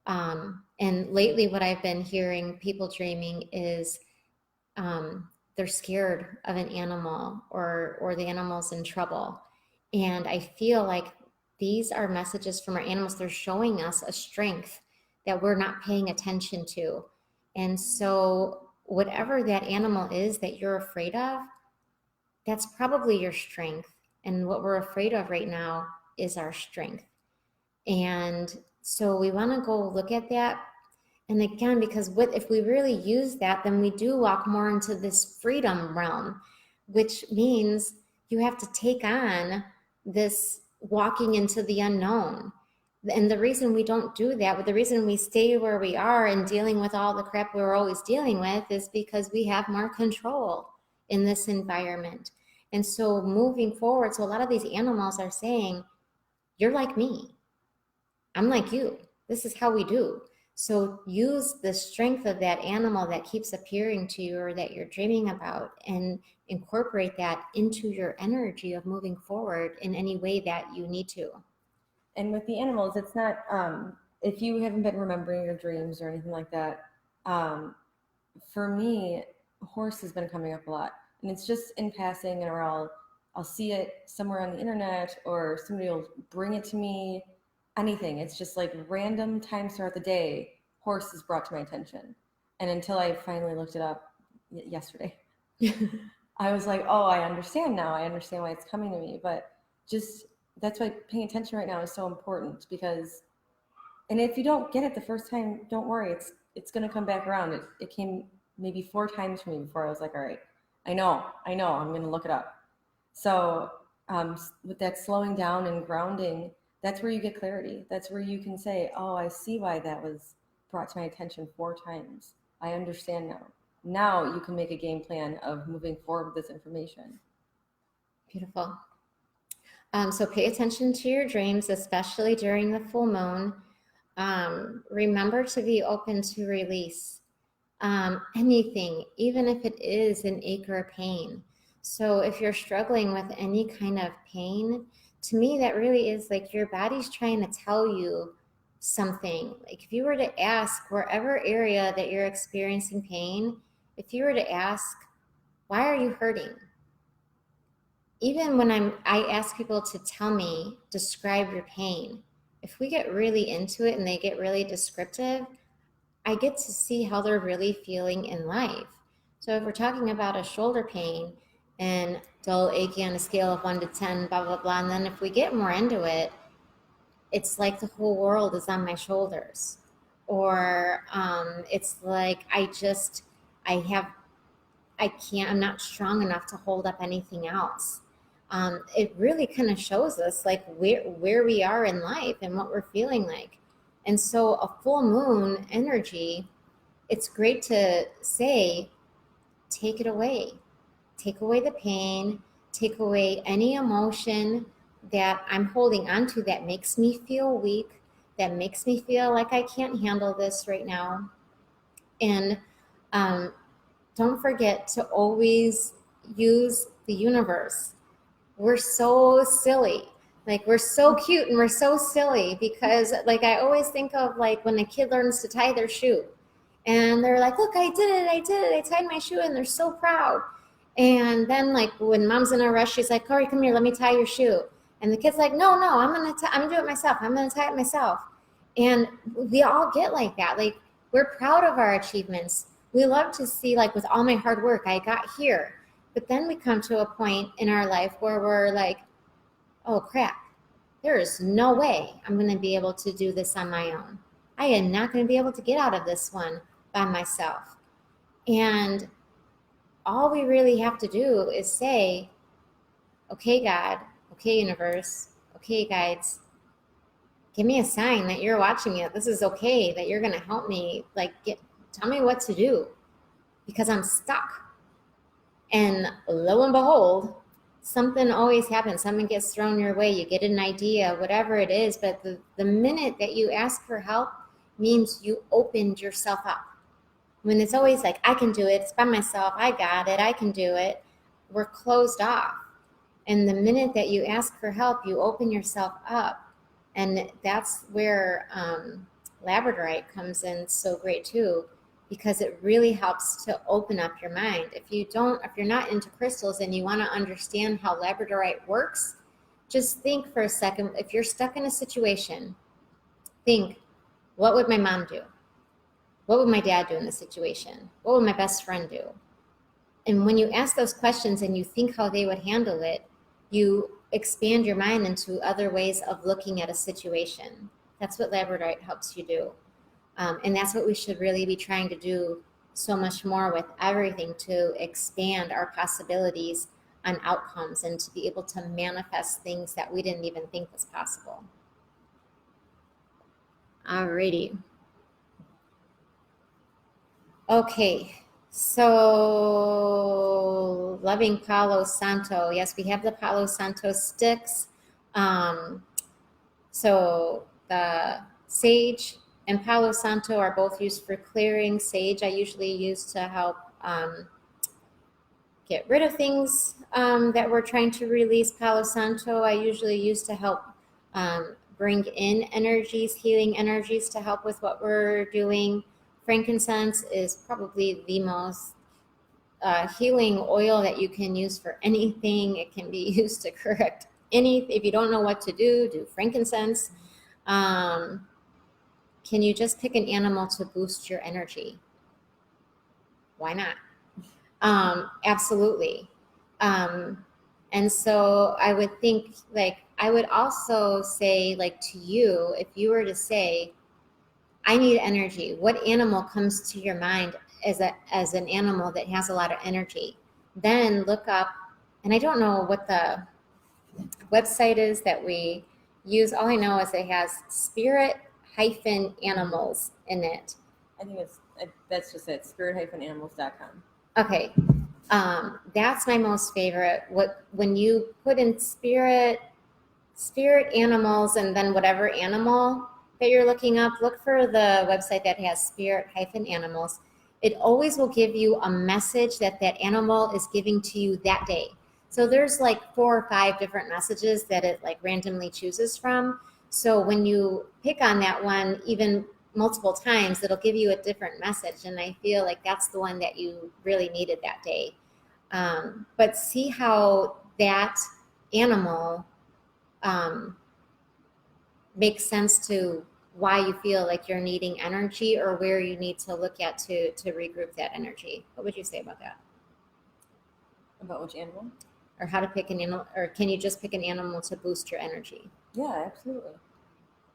And lately, what I've been hearing people dreaming is they're scared of an animal, or the animal's in trouble. And I feel like these are messages from our animals. They're showing us a strength that we're not paying attention to. And so whatever that animal is that you're afraid of, that's probably your strength. And what we're afraid of right now is our strength. And so we want to go look at that. And again, because if we really use that, then we do walk more into this freedom realm, which means you have to take on this walking into the unknown. And the reason we don't do that, the reason we stay where we are and dealing with all the crap we're always dealing with, is because we have more control in this environment. And so moving forward, so a lot of these animals are saying, you're like me. I'm like you. This is how we do. So use the strength of that animal that keeps appearing to you or that you're dreaming about, and incorporate that into your energy of moving forward in any way that you need to. And with the animals, it's not, if you haven't been remembering your dreams or anything like that, for me, horse has been coming up a lot. And it's just in passing, or I'll see it somewhere on the internet, or somebody will bring it to me. Anything. It's just like random times throughout the day, horse is brought to my attention. And until I finally looked it up yesterday, I was like, oh, I understand now. I understand why it's coming to me. But just that's why paying attention right now is so important, because, and if you don't get it the first time, don't worry. It's going to come back around. It came maybe 4 times for me before I was like, all right, I know, I'm going to look it up. So with that slowing down and grounding, that's where you get clarity. That's where you can say, oh, I see why that was brought to my attention 4 times. I understand now. Now you can make a game plan of moving forward with this information. Beautiful. So pay attention to your dreams, especially during the full moon. Remember to be open to release anything, even if it is an ache or pain. So if you're struggling with any kind of pain, to me, that really is like your body's trying to tell you something. Like if you were to ask wherever area that you're experiencing pain, if you were to ask, why are you hurting? Even when I ask people to tell me, describe your pain. If we get really into it and they get really descriptive, I get to see how they're really feeling in life. So if we're talking about a shoulder pain, and dull, achy on a scale of 1 to 10, blah, blah, blah. And then if we get more into it, it's like the whole world is on my shoulders. Or it's like I'm not strong enough to hold up anything else. It really kind of shows us like where we are in life and what we're feeling like. And so a full moon energy it's great to say, take it away. Take away the pain, take away any emotion that I'm holding on to that makes me feel weak, that makes me feel like I can't handle this right now. And um, don't forget to always use the universe. We're so silly. Like we're so cute and we're so silly because like I always think of like when a kid learns to tie their shoe and they're like, look, I did it, I tied my shoe, and they're so proud. And then like when mom's in a rush, she's like, Corey, come here, let me tie your shoe. And the kid's like, no, I'm gonna do it myself. I'm gonna tie it myself. And we all get like that. Like we're proud of our achievements. We love to see like with all my hard work, I got here. But then we come to a point in our life where we're like, oh crap, there is no way I'm going to be able to do this on my own. I am not going to be able to get out of this one by myself. And all we really have to do is say, okay, God, okay, universe, okay, guides, give me a sign that you're watching it. This is okay, that you're going to help me. Like, tell me what to do because I'm stuck. And lo and behold, something always happens. Something gets thrown your way. You get an idea, whatever it is. But the minute that you ask for help means you opened yourself up. When it's always like, I can do it, it's by myself, I got it, I can do it, we're closed off. And the minute that you ask for help, you open yourself up. And that's where labradorite comes in so great too, because it really helps to open up your mind. If you're not into crystals and you want to understand how labradorite works, just think for a second. If you're stuck in a situation, think, what would my mom do? What would my dad do in this situation? What would my best friend do? And when you ask those questions and you think how they would handle it, you expand your mind into other ways of looking at a situation. That's what labradorite helps you do. And that's what we should really be trying to do so much more with everything, to expand our possibilities on outcomes and to be able to manifest things that we didn't even think was possible. Alrighty. Okay, so loving Palo Santo. Yes, we have the Palo Santo sticks. So the sage and Palo Santo are both used for clearing. Sage I usually use to help get rid of things that we're trying to release. Palo Santo I usually use to help bring in energies, healing energies to help with what we're doing. Frankincense is probably the most healing oil that you can use for anything. It can be used to correct anything. If you don't know what to do frankincense. Can you just pick an animal to boost your energy? Why not? Absolutely. And so I would think, like, I would also say, like, to you, if you were to say, I need energy, what animal comes to your mind as an animal that has a lot of energy? Then look up, and I don't know what the website is that we use. All I know is it has spirit-animals in it. I think that's just it, spirit-animals.com. Okay. That's my most favorite. When you put in spirit animals and then whatever animal that you're looking up, look for the website that has spirit-animals. It always will give you a message that animal is giving to you that day. So there's like 4 or 5 different messages that it like randomly chooses from. So when you pick on that one, even multiple times, it'll give you a different message. And I feel like that's the one that you really needed that day. But see how that animal makes sense to why you feel like you're needing energy or where you need to look at to regroup that energy. What would you say about that? About which animal? Or how to pick an animal, or can you just pick an animal to boost your energy? Yeah, absolutely.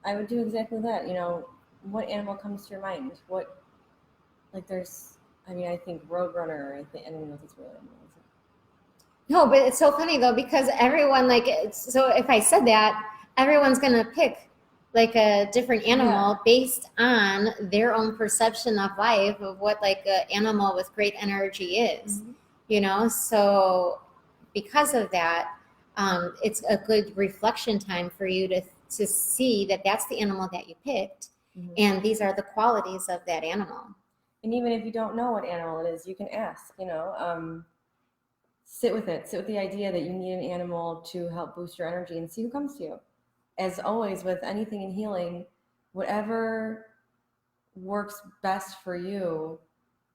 I would do exactly that. You know, what animal comes to your mind? What, like, there's, I mean, I think Roadrunner, I don't know if it's really animal. No, but it's so funny though, because everyone, like, so if I said that, everyone's going to pick like a different animal based on their own perception of life, of what like an animal with great energy is, you know? So because of that, it's a good reflection time for you to see that that's the animal that you picked, and these are the qualities of that animal. And even if you don't know what animal it is, you can ask, you know, sit with it, sit with the idea that you need an animal to help boost your energy and see who comes to you. As always, with anything in healing, whatever works best for you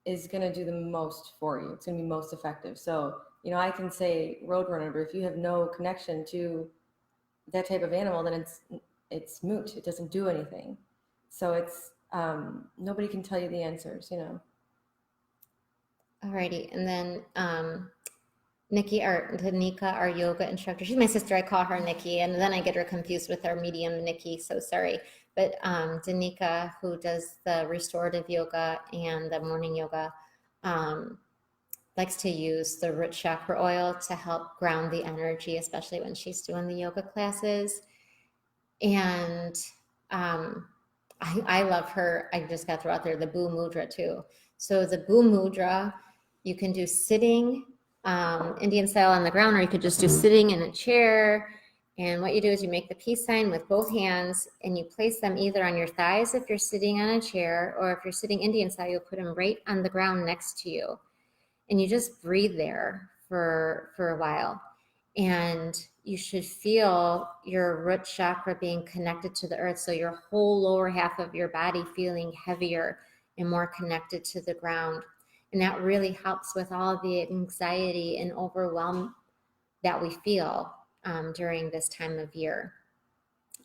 is going to do the most for you. It's going to be most effective. So, you know, I can say Roadrunner, but if you have no connection to that type of animal, then it's moot. It doesn't do anything. So it's nobody can tell you the answers, you know. Alrighty, and then Tanika, our yoga instructor. She's my sister. I call her Nikki, and then I get her confused with our medium Nikki. So sorry. But Danica, who does the restorative yoga and the morning yoga, likes to use the root chakra oil to help ground the energy, especially when she's doing the yoga classes. And I love her. I just got to throw out there the Boo Mudra too. So the Boo Mudra, you can do sitting Indian style on the ground, or you could just do sitting in a chair. And what you do is you make the peace sign with both hands, and you place them either on your thighs if you're sitting on a chair, or if you're sitting Indian style, you'll put them right on the ground next to you. And you just breathe there for a while. And you should feel your root chakra being connected to the earth. So your whole lower half of your body feeling heavier and more connected to the ground. And that really helps with all the anxiety and overwhelm that we feel during this time of year.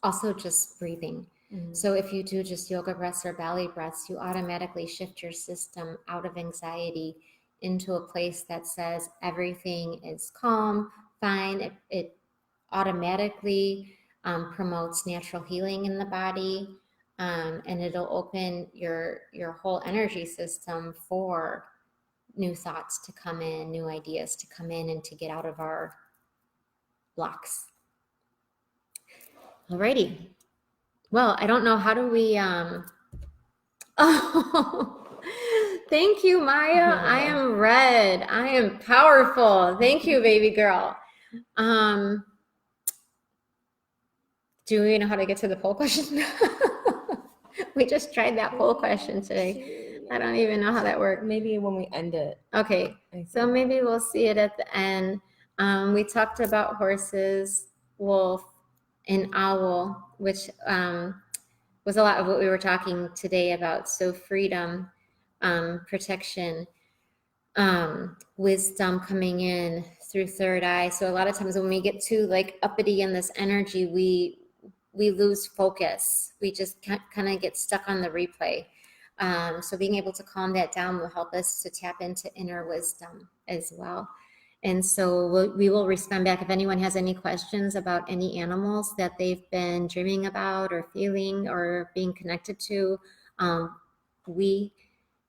Also, just breathing. So if you do just yoga breaths or belly breaths, you automatically shift your system out of anxiety into a place that says everything is calm, fine. It automatically promotes natural healing in the body, and it'll open your whole energy system for new thoughts to come in, new ideas to come in, and to get out of our blocks. Alrighty. Well, I don't know, how do we oh, thank you, Maya. I am red. I am powerful. Thank you, baby girl. Do we know how to get to the poll question? We just tried that poll question today. I don't even know how that worked. Maybe when we end it. Okay, so maybe we'll see it at the end. We talked about horses, wolf, and owl, which was a lot of what we were talking today about. So freedom, protection, wisdom coming in through third eye. So a lot of times when we get too like uppity in this energy, we lose focus. We just kind of get stuck on the replay. So being able to calm that down will help us to tap into inner wisdom as well. And so we will respond back if anyone has any questions about any animals that they've been dreaming about or feeling or being connected to. We,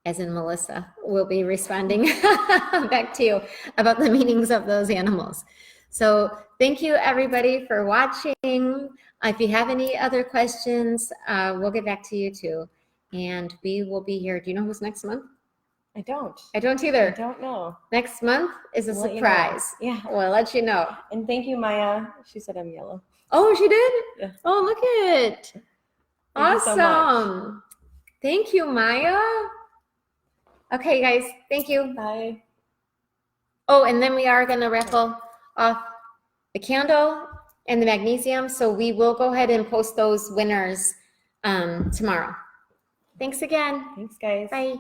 as in Melissa, will be responding back to you about the meanings of those animals. So thank you, everybody, for watching. If you have any other questions, we'll get back to you too. And we will be here. Do you know who's next month? I don't. I don't either. I don't know. Next month is a surprise. Yeah. We'll let you know. And thank you, Maya. She said I'm yellow. Oh, she did? Yeah. Oh, look at it. Thank you so Awesome. Thank you, Maya. Okay, guys. Thank you. Bye. Oh, and then we are going to raffle off the candle and the magnesium. So we will go ahead and post those winners tomorrow. Thanks again. Thanks, guys. Bye.